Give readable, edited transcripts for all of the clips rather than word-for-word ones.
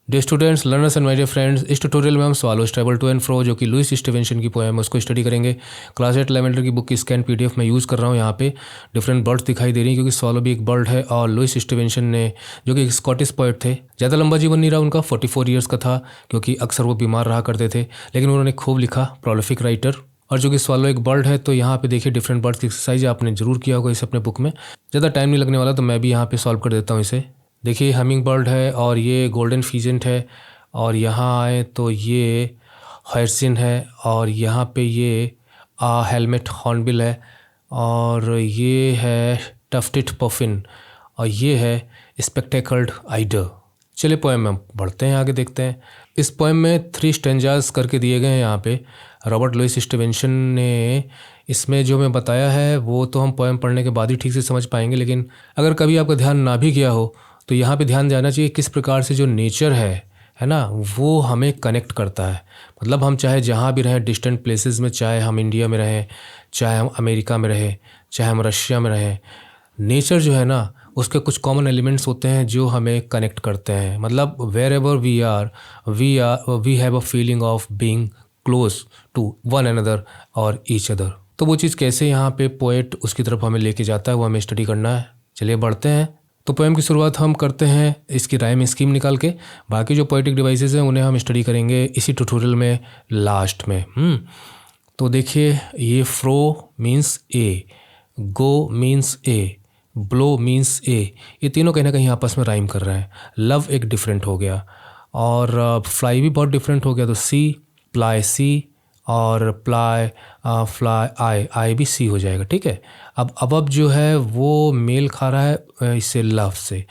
Day students, learners and my dear friends, इस tutorial में हम swallows travel to and fro जो कि लुइस स्टीवेंसन की पोएम है उसको स्टडी करेंगे। क्लास 8 लेवेंडर की बुक की स्कैन पीडीएफ मैं यूज़ कर रहा हूँ। यहाँ पे डिफरेंट बर्ड्स दिखाई दे रही हैं क्योंकि स्वालो भी एक बर्ड है और लुइस स्टीवेंसन ने जो कि एक स्कॉटिश पोएट थे, ज़्यादा लंबा जीवन नहीं रहा उनका, 44 ईयर्स का था क्योंकि अक्सर वो बीमार रहा करते थे, लेकिन उन्होंने खूब लिखा, प्रोलिफिक राइटर। और जो कि स्वालो एक बर्ड है, तो यहाँ पे देखिए डिफरेंट बर्ड्स की एक्सरसाइज आपने जरूर किया होगा इस अपने बुक में। ज़्यादा टाइम नहीं लगने वाला तो मैं भी यहाँ पे सॉल्व कर देता हूँ इसे। देखिए हमिंग बर्ड है और ये गोल्डन फीजेंट है, और यहाँ आए तो ये हायसिन है, और यहाँ पे ये हेलमेट हॉर्नबिल है, और ये है टफ्टेड पफिन, और ये है स्पेक्टेकल्ड आइडर। चलिए पोएम में बढ़ते हैं, आगे देखते हैं। इस पोएम में 3 स्टेंजास करके दिए गए हैं यहाँ पे। रॉबर्ट लुइस स्टीवेंसन ने इसमें जो मैं बताया है वो तो हम पोएम पढ़ने के बाद ही ठीक से समझ पाएंगे, लेकिन अगर कभी आपका ध्यान ना भी गया हो तो यहाँ पे ध्यान जाना चाहिए किस प्रकार से जो नेचर है ना, वो हमें कनेक्ट करता है। मतलब हम चाहे जहाँ भी रहें, डिस्टेंट प्लेसेस में, चाहे हम इंडिया में रहें, चाहे हम अमेरिका में रहें, चाहे हम रशिया में रहें, नेचर जो है ना उसके कुछ कॉमन एलिमेंट्स होते हैं जो हमें कनेक्ट करते हैं। मतलब wherever we have a feeling of being close to one another और ईच अदर। तो वो चीज़ कैसे यहाँ पे पोएट उसकी तरफ हमें लेके जाता है वो हमें स्टडी करना है। चलिए बढ़ते हैं। तो पोएम की शुरुआत हम करते हैं इसकी राइम स्कीम निकाल के। बाकी जो पोएटिक डिवाइसेस हैं उन्हें हम स्टडी करेंगे इसी ट्यूटोरियल में लास्ट में। तो देखिए ये फ्रो मीन्स ए, गो मीन्स ए, ब्लो मीन्स ए, ये तीनों कहीं ना कहीं आपस में राइम कर रहे हैं। लव एक डिफरेंट हो गया, और फ्लाई भी बहुत डिफरेंट हो गया, तो सी प्लाई सी, और प्लाई फ्लाई आई भी सी हो जाएगा। ठीक है, अब जो है वो मेल खा रहा है इससे लव से,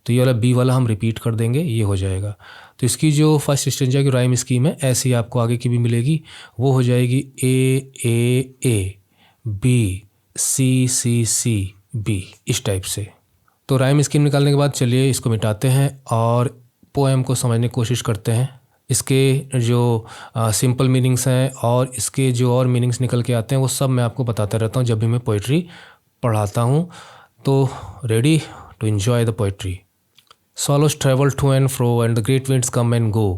तो ये वाला बी वाला हम रिपीट कर देंगे, ये हो जाएगा। तो इसकी जो फर्स्ट स्टेंजा की राइम स्कीम है ऐसे ही आपको आगे की भी मिलेगी, वो हो जाएगी A B C C C B, इस टाइप से। तो राइम स्कीम निकालने के बाद चलिए इसको मिटाते हैं और पोएम को समझने की कोशिश करते हैं। इसके जो सिंपल मीनिंग्स हैं और इसके जो और मीनिंग्स निकल के आते हैं वो सब मैं आपको बताता रहता हूँ जब भी मैं पोइट्री पढ़ाता हूँ। तो ready to enjoy the poetry. Swallows travel to and fro and the great winds come and go।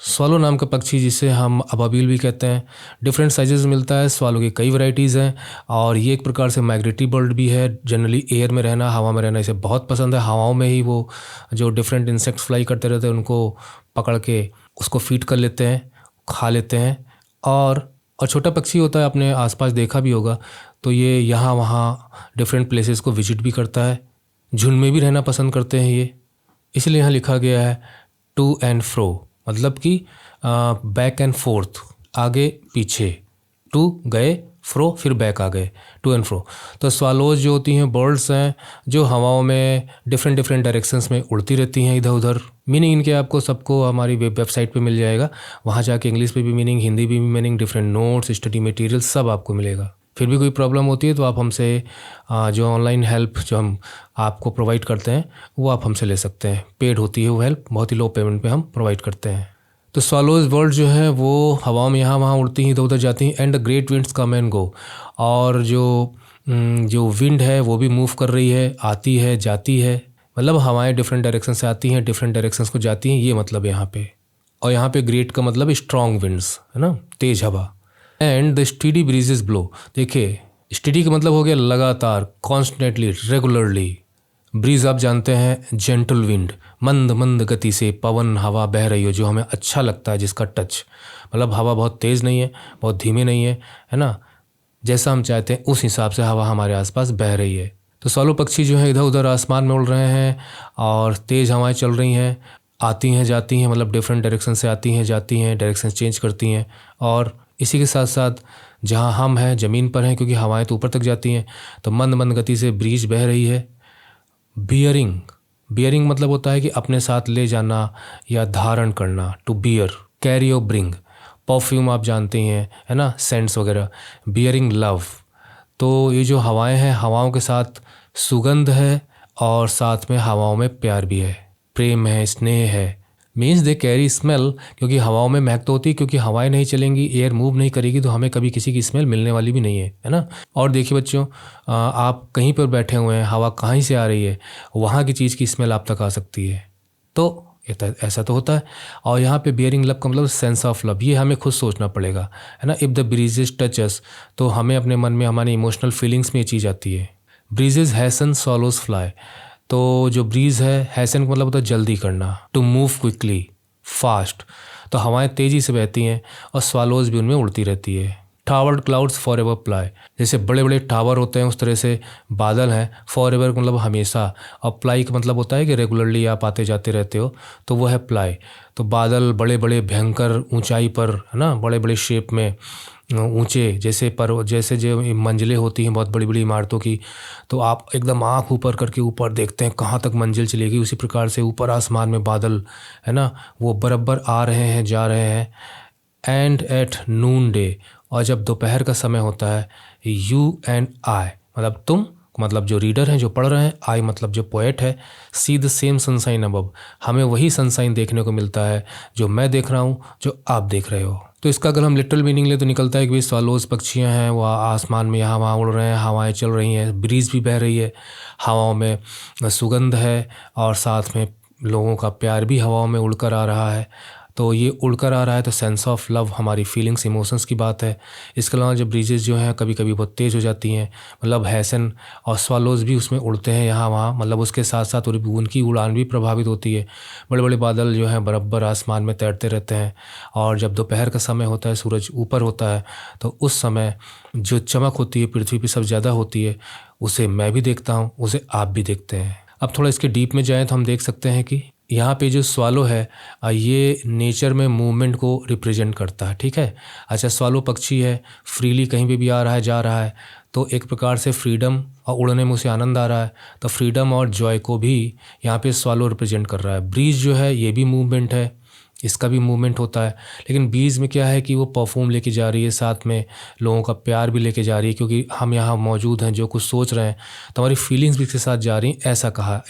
Swallow नाम का पक्षी जिसे हम अबाबिल भी कहते हैं, डिफरेंट साइजेस मिलता है। स्वालो की कई वैरायटीज़ हैं और ये एक प्रकार से माइग्रेटरी बर्ड भी है। जनरली एयर में रहना, हवा में रहना इसे बहुत पसंद है। हवाओं में ही वो जो डिफरेंट इंसेक्ट्स फ्लाई करते रहते हैं उनको पकड़ के उसको फीड कर लेते हैं, खा लेते हैं। और छोटा पक्षी होता है, अपने आसपास देखा भी होगा, तो ये यहाँ वहाँ डिफरेंट प्लेसेस को विजिट भी करता है। झुंड में भी रहना पसंद करते हैं ये, इसलिए यहाँ लिखा गया है टू एंड फ्रो, मतलब कि बैक एंड फोर्थ, आगे पीछे। टू गए, फ्रो फिर बैक आ गए, टू एंड फ्रो। तो स्वालोज जो होती हैं बर्ड्स हैं जो हवाओं में डिफरेंट डायरेक्शंस में उड़ती रहती हैं इधर उधर। मीनिंग इनके आपको सबको हमारी वेबसाइट पे मिल जाएगा, वहाँ जाके इंग्लिश पे भी मीनिंग, हिंदी भी meaning, different notes, study material सब आपको मिलेगा। फिर भी कोई प्रॉब्लम होती है तो आप हमसे जो ऑनलाइन हेल्प जो हम आपको प्रोवाइड करते हैं वो आप हमसे ले सकते हैं। पेड होती है वो हेल्प, बहुत ही लो पेमेंट पे हम प्रोवाइड करते हैं। तो स्वालोज वर्ड जो है वो हवाओं में यहाँ वहाँ उड़ती हैं, इधर उधर जाती हैं। And the great winds come and go, और जो विंड है वो भी मूव कर रही है, आती है जाती है। मतलब हवाएं डिफरेंट डायरेक्शन से आती हैं, डिफरेंट डायरेक्शंस को जाती हैं, ये मतलब यहाँ पे। और यहाँ पे ग्रेट का मतलब स्ट्रॉन्ग विंड्स है ना, तेज हवा। And the steady breezes blow, देखिए स्टीडी का मतलब हो गया लगातार, कॉन्स्टेंटली, रेगुलरली। ब्रीज आप जानते हैं जेंटल विंड, मंद मंद गति से पवन हवा बह रही हो जो हमें अच्छा लगता है, जिसका टच, मतलब हवा बहुत तेज़ नहीं है, बहुत धीमे नहीं है ना, जैसा हम चाहते हैं उस हिसाब से हवा हमारे आसपास बह रही है। तो स्वालो पक्षी जो है इधर उधर आसमान में उड़ रहे हैं और तेज़ हवाएं चल रही हैं, आती हैं जाती हैं, मतलब डिफरेंट डायरेक्शन से आती हैं जाती हैं, डायरेक्शन चेंज करती हैं। और इसी के साथ साथ जहाँ हम हैं ज़मीन पर हैं, क्योंकि हवाएं तो ऊपर तक जाती हैं, तो मंद मंद गति से ब्रीज बह रही है। बियरिंग मतलब होता है कि अपने साथ ले जाना या धारण करना, टू बियर, कैरी और ब्रिंग। परफ्यूम आप जानते हैं है ना, सेंट्स वगैरह। बियरिंग लव, तो ये जो हवाएं हैं हवाओं के साथ सुगंध है और साथ में हवाओं में प्यार भी है, प्रेम है, स्नेह है। मीन्स दे कैरी स्मेल, क्योंकि हवाओं में महक तो होती है, क्योंकि हवाएं नहीं चलेंगी, एयर मूव नहीं करेगी, तो हमें कभी किसी की स्मेल मिलने वाली भी नहीं है ना। और देखिए बच्चों, आप कहीं पर बैठे हुए हैं, हवा कहीं से आ रही है, वहाँ की चीज़ की स्मेल आप तक आ सकती है। तो ऐसा तो होता है। और यहाँ पे बियरिंग लव का मतलब सेंस ऑफ लव, ये हमें खुद सोचना पड़ेगा, है ना। इफ़ द ब्रीजेज टच अस, तो हमें अपने मन में हमारे इमोशनल फीलिंग्स में ये चीज़ आती है। ब्रीजेज हैसन सॉलोज फ्लाई, तो जो ब्रीज है, हैसन का मतलब होता है जल्दी करना, टू मूव क्विकली, फास्ट, तो हवाएं तेज़ी से बहती हैं और स्वालोज भी उनमें उड़ती रहती है। Toward clouds for ever ply, जैसे बड़े बड़े टावर होते हैं उस तरह से बादल हैं। फॉर एवर मतलब हमेशा, और प्लाई का मतलब होता है कि रेगुलरली आप आते जाते रहते हो, तो वो है प्लाई। तो बादल बड़े बड़े भयंकर ऊंचाई पर, है ना, बड़े बड़े शेप में ऊंचे, जैसे जो मंजिलें होती हैं बहुत बड़ी बड़ी इमारतों की, तो आप एकदम आँख ऊपर करके ऊपर देखते हैं कहाँ तक मंजिल चलेगी। उसी प्रकार से ऊपर आसमान में बादल, है ना, वो बराबर आ रहे हैं जा रहे हैं। एंड एट नून डे, और जब दोपहर का समय होता है, यू एंड आई मतलब तुम, मतलब जो रीडर हैं जो पढ़ रहे हैं, आई मतलब जो पोएट है, see the same sunshine above, हमें वही सनसाइन देखने को मिलता है जो मैं देख रहा हूँ, जो आप देख रहे हो। तो इसका अगर हम लिटरल मीनिंग ले तो निकलता है कि भाई स्वालोज पक्षियाँ हैं, वो आसमान में यहाँ वहाँ उड़ रहे हैं, हवाएं चल रही हैं, ब्रीज भी बह रही है, हवाओं में सुगंध है, और साथ में लोगों का प्यार भी हवाओं में उड़कर आ रहा है। तो ये उड़कर आ रहा है, तो सेंस ऑफ लव, हमारी फीलिंग्स इमोशंस की बात है। इसके अलावा जो ब्रीजेस जो हैं कभी कभी बहुत तेज़ हो जाती हैं, मतलब हैसन और स्वालोज भी उसमें उड़ते हैं यहाँ वहाँ, मतलब उसके साथ साथ उनकी उड़ान भी प्रभावित होती है। बड़े बड़े बादल जो हैं बराबर आसमान में तैरते रहते हैं, और जब दोपहर का समय होता है, सूरज ऊपर होता है, तो उस समय जो चमक होती है पृथ्वी पर सबसे ज़्यादा होती है, उसे मैं भी देखता हूँ, उसे आप भी देखते हैं। अब थोड़ा इसके डीप में जाएँ तो हम देख सकते हैं कि यहाँ पे जो स्वालो है, ये नेचर में मूवमेंट को रिप्रेजेंट करता है, ठीक है। अच्छा, स्वालो पक्षी है, फ्रीली कहीं पे भी आ रहा है जा रहा है, तो एक प्रकार से फ्रीडम और उड़ने में उसे आनंद आ रहा है, तो फ्रीडम और जॉय को भी यहाँ पे स्वालो रिप्रेजेंट कर रहा है। ब्रीज जो है ये भी मूवमेंट है, इसका भी मूवमेंट होता है, लेकिन बीज में क्या है कि वो परफ्यूम लेके जा रही है, साथ में लोगों का प्यार भी लेके जा रही है, क्योंकि हम यहाँ मौजूद हैं, जो कुछ सोच रहे हैं तो हमारी फीलिंग्स भी इसके साथ जा रही हैं,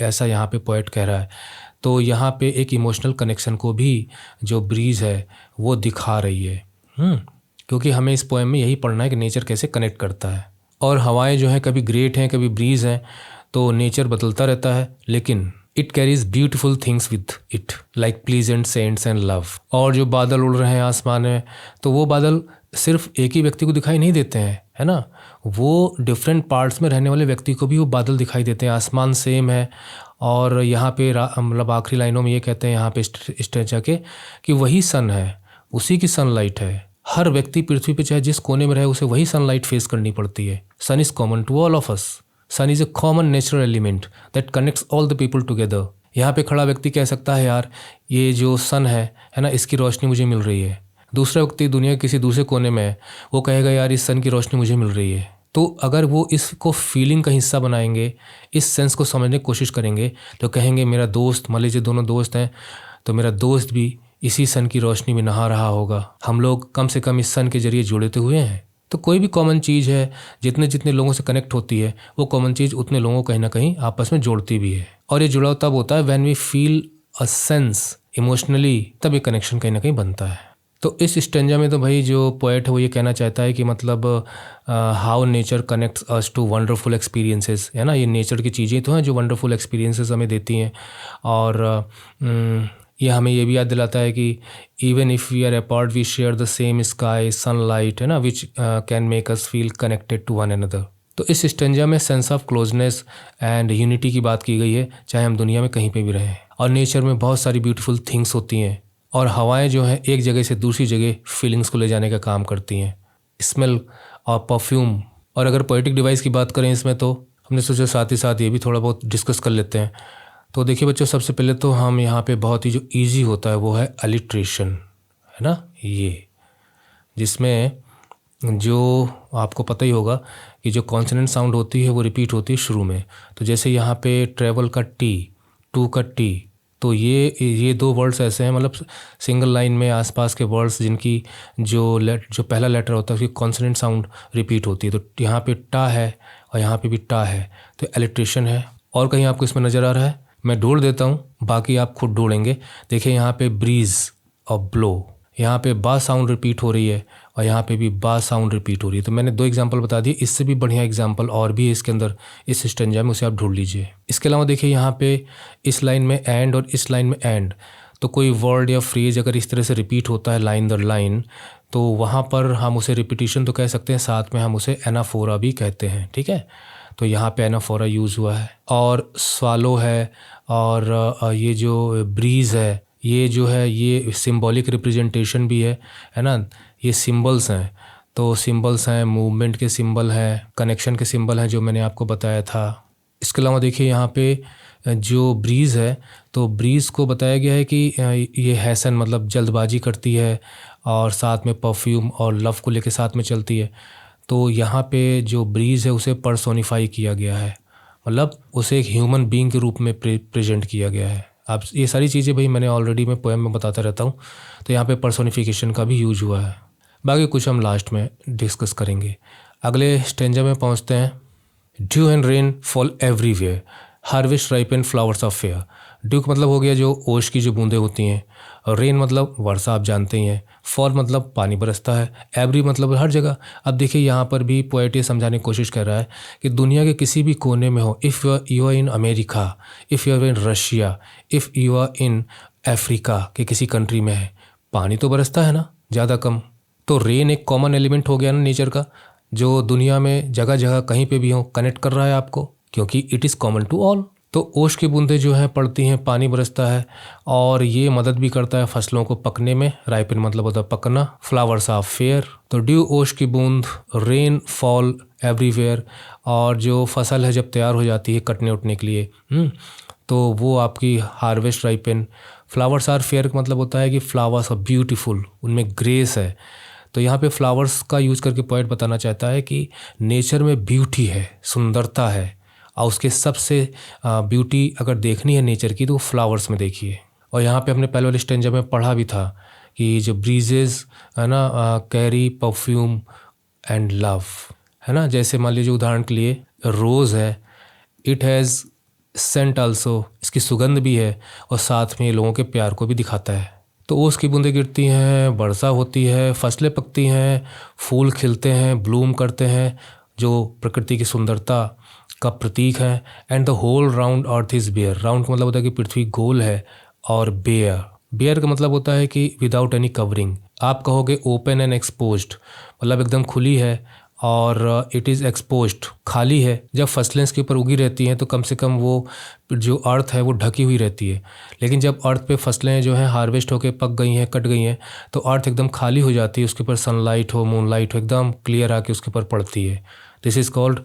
ऐसा यहाँ पे पोएट कह रहा है। तो यहाँ पे एक इमोशनल कनेक्शन को भी जो ब्रीज है वो दिखा रही है, क्योंकि हमें इस पोएम में यही पढ़ना है कि नेचर कैसे कनेक्ट करता है। और हवाएं जो हैं कभी ग्रेट हैं कभी ब्रीज हैं, तो नेचर बदलता रहता है, लेकिन it carries beautiful things with it like pleasant scents and love. और जो बादल उड़ रहे हैं आसमान में, तो वो बादल सिर्फ एक ही व्यक्ति को दिखाई नहीं देते हैं, है ना, वो डिफरेंट पार्ट्स में रहने वाले व्यक्ति को भी वो बादल दिखाई देते हैं। आसमान सेम है, और यहाँ पे मतलब आखिरी लाइनों में ये कहते हैं यहाँ पे स्टेजा के कि वही सन है, उसी की सनलाइट है। हर व्यक्ति पृथ्वी पे चाहे जिस कोने में रहे, उसे वही सनलाइट फेस करनी पड़ती है। Sun is common to all of us, sun is a common natural element that connects all the people together. यहाँ पे खड़ा व्यक्ति कह सकता है यार ये जो सन है ना, इसकी रोशनी मुझे मिल रही है। दूसरा व्यक्ति दुनिया के किसी दूसरे कोने में है, वो कहेगा यार इस सन की रोशनी मुझे मिल रही है। तो अगर वो इसको फीलिंग का हिस्सा बनाएंगे, इस सेंस को समझने की कोशिश करेंगे, तो कहेंगे मेरा दोस्त, मान लीजिए दोनों दोस्त हैं, तो मेरा दोस्त भी इसी सन की रोशनी में नहा रहा होगा। हम लोग कम से कम इस सन के जरिए जुड़े तो हुए हैं। तो कोई भी कॉमन चीज़ है, जितने जितने लोगों से कनेक्ट होती है, वो कॉमन चीज़ उतने लोगों को कहीं ना कहीं आपस में जोड़ती भी है। और ये जुड़ाव तब होता है when we feel a sense emotionally, तब ये कनेक्शन कहीं ना कहीं बनता है। तो इस स्टेंजा में तो भाई जो पोएट है वो ये कहना चाहता है कि मतलब how nature connects us to wonderful experiences, है ना। ये नेचर की चीज़ें तो हैं जो वंडरफुल एक्सपीरियंसेस हमें देती हैं। और ये हमें ये भी याद दिलाता है कि even if we are apart we share the same sky sunlight, है ना, which can make us feel connected to one another. तो इस स्टेंजा में sense of closeness and unity की बात की गई है, चाहे हम दुनिया में कहीं पे भी रहें। और नेचर में बहुत सारी ब्यूटीफुल थिंग्स होती हैं, और हवाएं जो हैं एक जगह से दूसरी जगह फीलिंग्स को ले जाने का काम करती हैं, स्मेल और परफ्यूम। और अगर पोएटिक डिवाइस की बात करें इसमें, तो हमने सोचा साथ ही साथ ये भी थोड़ा बहुत डिस्कस कर लेते हैं। तो देखिए बच्चों, सबसे पहले तो हम यहाँ पे बहुत ही जो ईजी होता है वो है अलिट्रेशन, है ना, ये जिसमें जो आपको पता ही होगा कि जो कॉन्सोनेंट साउंड होती है वो रिपीट होती है शुरू में। तो जैसे यहाँ पे ट्रैवल का टी, टू का टी, तो ये दो वर्ड्स ऐसे हैं, मतलब सिंगल लाइन में आसपास के वर्ड्स जिनकी जो पहला लेटर होता है उसकी कॉन्सोनेंट साउंड रिपीट होती है। तो यहाँ पे टा है और यहाँ पे भी टा है, तो एलिट्रेशन है। और कहीं आपको इसमें नज़र आ रहा है? मैं ढूंढ देता हूँ, बाकी आप खुद ढूंढेंगे। देखिए यहाँ पे ब्रीज और ब्लो, यहाँ पे बा साउंड रिपीट हो रही है और यहाँ पे भी बा साउंड रिपीट हो रही है। तो मैंने 2 एग्जांपल बता दिए, इससे भी बढ़िया एग्जांपल और भी है इसके अंदर इस स्टेंजा में, उसे आप ढूंढ लीजिए। इसके अलावा देखिए यहाँ पे इस लाइन में एंड और इस लाइन में एंड, तो कोई वर्ड या फ्रेज अगर इस तरह से रिपीट होता है लाइन दर लाइन, तो वहाँ पर हम उसे रिपीटिशन तो कह सकते हैं, साथ में हम उसे एनाफोरा भी कहते हैं। ठीक है, तो यहाँ पे एनाफोरा यूज़ हुआ है। और स्वालो है, और ये जो ब्रीज़ है, ये जो है ये सिंबॉलिक रिप्रेजेंटेशन भी है ना। ये सिंबल्स हैं, तो सिंबल्स हैं, मूवमेंट के सिंबल हैं, कनेक्शन के सिंबल हैं, जो मैंने आपको बताया था। इसके अलावा देखिए यहाँ पे जो ब्रीज़ है, तो ब्रीज़ को बताया गया है कि ये हैसन मतलब जल्दबाजी करती है, और साथ में परफ्यूम और लव को लेके साथ में चलती है। तो यहाँ पे जो ब्रीज़ है उसे पर्सोनिफाई किया गया है, मतलब उसे एक ह्यूमन बीइंग के रूप में प्रेजेंट किया गया है। अब ये सारी चीज़ें भाई मैंने ऑलरेडी मैं पोएम में बताता रहता हूँ, तो यहाँ पे पर्सोनिफिकेशन का भी यूज हुआ है। बाकी कुछ हम लास्ट में डिस्कस करेंगे। अगले स्टेंजा में पहुँचते हैं। Due and rain fall everywhere, harvest ripen flowers of fair. Due का मतलब हो गया जो ओश की जो बूंदें होती हैं, और रेन मतलब वर्षा, आप जानते ही हैं। फॉल मतलब पानी बरसता है, एवरी मतलब हर जगह। अब देखिए यहाँ पर भी पोएट ये समझाने की कोशिश कर रहा है कि दुनिया के किसी भी कोने में हो, if you are in America, if you are in Russia, if you are in Africa के किसी कंट्री में है, पानी तो बरसता है ना, ज़्यादा कम। तो रेन एक कॉमन एलिमेंट हो गया ना नेचर का, जो दुनिया में जगह जगह कहीं पे भी हो कनेक्ट कर रहा है आपको, क्योंकि it is common to all. तो ओश की बूंदें जो हैं पड़ती हैं, पानी बरसता है, और ये मदद भी करता है फसलों को पकने में। राइपन मतलब होता है पकना। फ्लावर्स आर फेयर, तो ड्यू ओश की बूंद, रेन फॉल एवरीवेयर, और जो फसल है जब तैयार हो जाती है कटने उटने के लिए, तो वो आपकी harvest ripen. Flowers are fair का मतलब होता है कि फ्लावर्स आर ब्यूटीफुल, उनमें ग्रेस है। तो यहाँ पे फ्लावर्स का यूज़ करके पोएट बताना चाहता है कि नेचर में ब्यूटी है, सुंदरता है, और उसके सबसे ब्यूटी अगर देखनी है नेचर की, तो वो फ्लावर्स में देखिए। और यहाँ पे हमने पहले वाले स्टेंजा में पढ़ा भी था कि जो ब्रीजेज़ है ना, कैरी परफ्यूम एंड लव, है ना। जैसे मान लीजिए उदाहरण के लिए रोज़ है, इट हैज़ सेंट आल्सो, इसकी सुगंध भी है, और साथ में लोगों के प्यार को भी दिखाता है। तो ओस की बूंदें गिरती हैं, वर्षा होती है, फसलें पकती हैं, फूल खिलते हैं, ब्लूम करते हैं, जो प्रकृति की सुंदरता का प्रतीक है। And the whole round earth is bare, round का मतलब होता है कि पृथ्वी गोल है, और बेयर, बेयर का मतलब होता है कि विदाउट एनी कवरिंग। आप कहोगे ओपन एंड एक्सपोज्ड, मतलब एकदम खुली है, और इट इज़ एक्सपोज्ड, खाली है। जब फसलें इसके ऊपर उगी रहती हैं तो कम से कम वो जो अर्थ है वो ढकी हुई रहती है, लेकिन जब अर्थ पे फसलें जो हैं हार्वेस्ट होकर पक गई हैं, कट गई हैं, तो अर्थ एकदम खाली हो जाती है, उसके ऊपर सनलाइट हो, मूनलाइट हो, एकदम क्लियर आके उसके ऊपर पड़ती है। This is called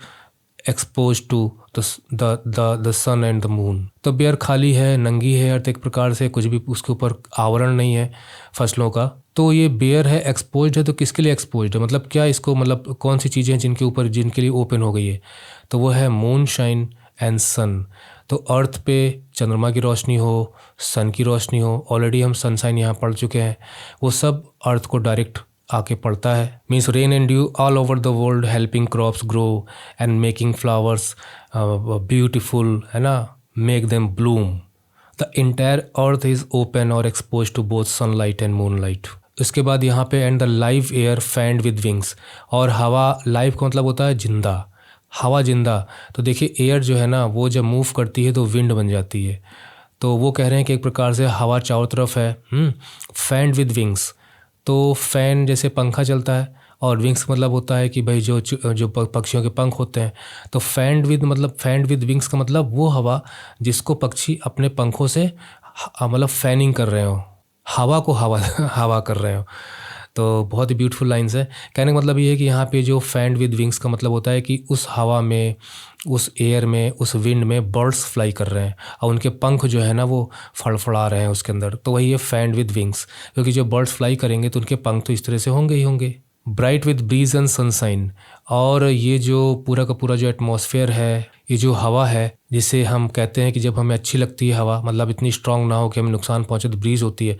expose to the sun and the moon. तो बेयर खाली है, नंगी है, अर्थ एक प्रकार से, कुछ भी उसके ऊपर आवरण नहीं है फसलों का। तो ये बेयर है, एक्सपोज्ड है, तो किसके लिए एक्सपोज्ड है, मतलब क्या इसको, मतलब कौन सी चीज़ें हैं जिनके ऊपर, जिनके लिए ओपन हो गई है, तो वो है मून शाइन एंड सन। तो अर्थ पे चंद्रमा की रोशनी हो, सन की रोशनी हो, ऑलरेडी हम सनशाइन यहाँ पढ़ चुके हैं, वो सब अर्थ को डायरेक्ट आके पड़ता है। Means rain and dew all over the world helping crops grow and making flowers beautiful, है ना, make them bloom. The entire earth is open और expose to both sunlight and moonlight. इसके बाद यहाँ पे and the live air fanned with wings, और हवा, live का मतलब होता है जिंदा, हवा जिंदा। तो देखिए एयर जो है ना, वो जब मूव करती है तो विंड बन जाती है। तो वो कह रहे हैं कि एक प्रकार से हवा चारों तरफ है। फैंड विद विंग्स, तो फैन जैसे पंखा चलता है, और विंग्स मतलब होता है कि भाई जो पक्षियों के पंख होते हैं। तो फैंड विद विंग्स का मतलब वो हवा जिसको पक्षी अपने पंखों से मतलब फैनिंग कर रहे हो, हवा को हवा कर रहे हो। तो बहुत ही ब्यूटीफुल लाइन्स है। कहने का मतलब ये है कि यहाँ पे जो फैंड विद विंग्स का मतलब होता है कि उस हवा में, उस एयर में, उस विंड में बर्ड्स फ्लाई कर रहे हैं, और उनके पंख जो है ना वो फड़फड़ा रहे हैं उसके अंदर। तो वही है फैंड विद विंग्स, क्योंकि जो बर्ड्स फ्लाई करेंगे तो उनके पंख तो इस तरह से होंगे ही होंगे। Bright with breeze and sunshine, और ये जो पूरा का पूरा जो एटमॉस्फेयर है, ये जो हवा है, जिसे हम कहते हैं कि जब हमें अच्छी लगती है हवा, मतलब इतनी स्ट्रांग ना हो कि हमें नुकसान पहुँचे, तो ब्रीज होती है,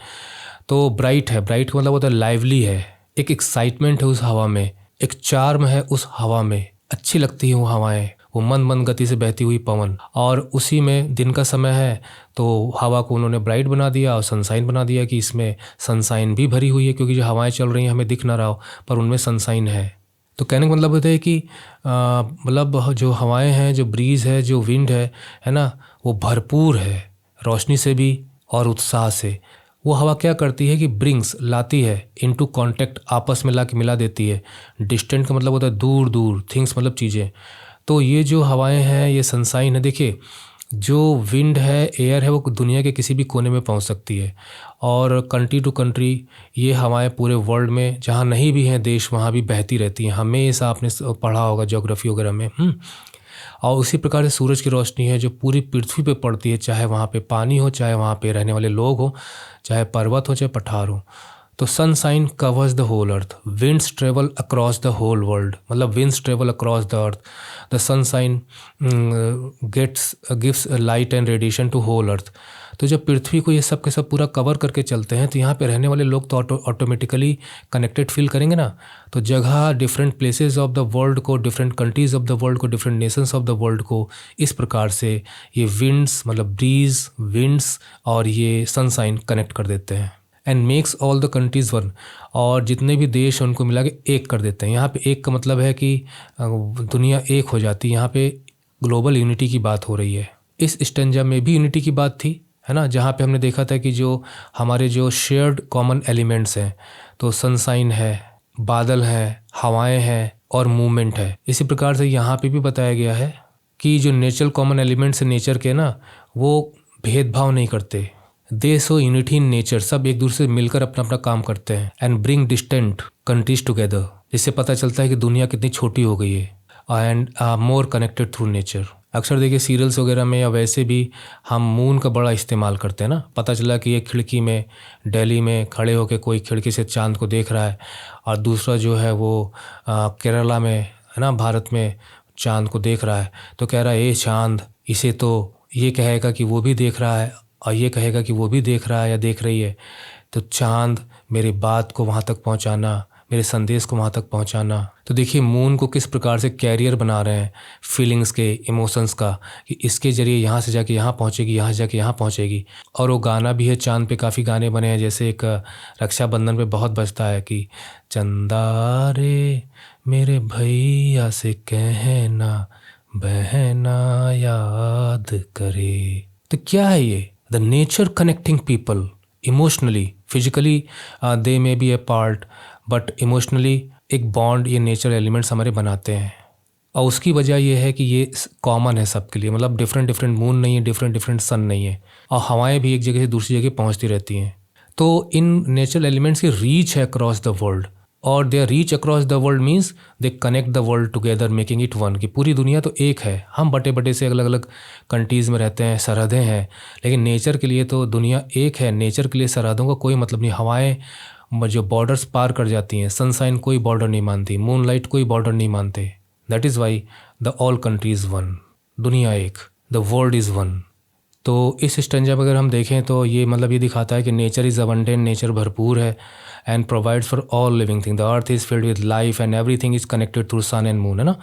तो ब्राइट है। ब्राइट का मतलब होता है लाइवली है, एक एक्साइटमेंट है उस हवा में, एक चार्म है उस हवा में, अच्छी लगती है वो हवाएं, वो मंद गति से बहती हुई पवन। और उसी में दिन का समय है, तो हवा को उन्होंने ब्राइट बना दिया और सनशाइन बना दिया कि इसमें सनशाइन भी भरी हुई है, क्योंकि जो हवाएं चल रही हैं हमें दिख ना रहा हो, पर उनमें सनशाइन है। तो कहने का मतलब होता है कि मतलब जो हवाएं हैं, जो ब्रीज है, जो विंड है ना, वो भरपूर है रोशनी से भी और उत्साह से। वो हवा क्या करती है कि ब्रिंग्स लाती है इनटू कांटेक्ट, आपस में ला के मिला देती है। डिस्टेंट का मतलब होता है दूर दूर, थिंग्स मतलब चीज़ें। तो ये जो हवाएं हैं ये सनसाइन है। देखिए जो विंड है, एयर है, वो दुनिया के किसी भी कोने में पहुंच सकती है। और कंट्री टू कंट्री ये हवाएं पूरे वर्ल्ड में जहां नहीं भी हैं देश वहां भी बहती रहती हैं। हमेशा आपने पढ़ा होगा ज्योग्राफी वगैरह में। और उसी प्रकार से सूरज की रोशनी है जो पूरी पृथ्वी पे पड़ती है, चाहे वहाँ पे पानी हो, चाहे वहाँ पे रहने वाले लोग हो, चाहे पर्वत हो, चाहे पठार हो। तो sunshine covers the whole earth, winds travel across the whole world, मतलब winds travel across the earth. The sunshine gives light and radiation to whole earth. तो जब पृथ्वी को ये सब के सब पूरा कवर करके चलते हैं तो यहाँ पे रहने वाले लोग तो ऑटोमेटिकली कनेक्टेड फील करेंगे ना। तो जगह different places of the world को, different countries of the world को, different nations of the world को इस प्रकार से ये विंड्स मतलब ब्रीज, विंड्स और ये सनसाइन कनेक्ट कर देते हैं। And makes all the countries one, और जितने भी देश हैं उनको मिला के एक कर देते हैं। यहाँ पे एक का मतलब है कि दुनिया एक हो जाती है। यहाँ पे ग्लोबल यूनिटी की बात हो रही है। इस स्टेंजा में भी यूनिटी की बात थी, है ना, जहाँ पे हमने देखा था कि जो हमारे जो शेयर्ड कॉमन एलिमेंट्स हैं, तो सनसाइन है, बादल है, हवाएं हैं और मूवमेंट है। इसी प्रकार से यहाँ पे भी बताया गया है कि जो नेचुरल कॉमन एलिमेंट्स हैं नेचर के ना, वो भेदभाव नहीं करते। दे सो यूनिटी इन नेचर, सब एक दूसरे से मिलकर अपना अपना काम करते हैं। And bring distant countries together, जिससे पता चलता है कि दुनिया कितनी छोटी हो गई है। And more connected through nature. अक्सर देखिए सीरियल्स वगैरह में या वैसे भी हम मून का बड़ा इस्तेमाल करते हैं ना। पता चला कि एक खिड़की में दिल्ली में खड़े होकर कोई खिड़की से चांद को देख रहा है, और दूसरा जो है वो केरला में, है ना, भारत में चांद को देख रहा है। तो कह रहा है ये चांद, इसे तो ये कहेगा कि वो भी देख रहा है और ये कहेगा कि वो भी देख रहा है या देख रही है। तो चांद मेरी बात को वहाँ तक पहुँचाना, मेरे संदेश को वहाँ तक पहुँचाना। तो देखिए मून को किस प्रकार से कैरियर बना रहे हैं फीलिंग्स के, इमोशंस का, कि इसके ज़रिए यहाँ से जाके यहाँ पहुँचेगी, यहाँ से जाके यहाँ पहुँचेगी। और वो गाना भी है, चांद पे काफ़ी गाने बने हैं, जैसे एक रक्षाबंधन पे बहुत बजता है कि चंदा रे मेरे भैया से कहना बहना याद करे। तो क्या है ये? The nature connecting people emotionally, physically they may be A part, but emotionally एक बॉन्ड ये नेचर एलिमेंट्स हमारे बनाते हैं। और उसकी वजह ये है कि ये कॉमन है सबके लिए, मतलब डिफरेंट डिफरेंट मून नहीं है, डिफरेंट डिफरेंट सन नहीं है, और हवाएं भी एक जगह से दूसरी जगह पहुंचती रहती हैं। तो इन नेचुरल एलिमेंट्स की रीच है अक्रॉस द वर्ल्ड, और there reach across the world means they connect the world together making it one. कि पूरी दुनिया तो एक है, हम बटे बटे से अलग अलग कंट्रीज़ में रहते हैं, सरहदें हैं, लेकिन नेचर के लिए तो दुनिया एक है। नेचर के लिए सरहदों का कोई मतलब नहीं। हवाएं जो बॉर्डर्स पार कर जाती हैं, सनसाइन कोई बॉर्डर नहीं मानती, मूनलाइट कोई बॉर्डर नहीं मानते। That is why the all countries one, दुनिया एक, द वर्ल्ड इज़ वन। तो इस स्टेंजा में अगर हम देखें तो ये मतलब ये दिखाता है कि नेचर इज़ अबंडेंट, नेचर भरपूर है, and provides for all living thing. The earth is filled with life and everything is connected through sun and moon, है ना।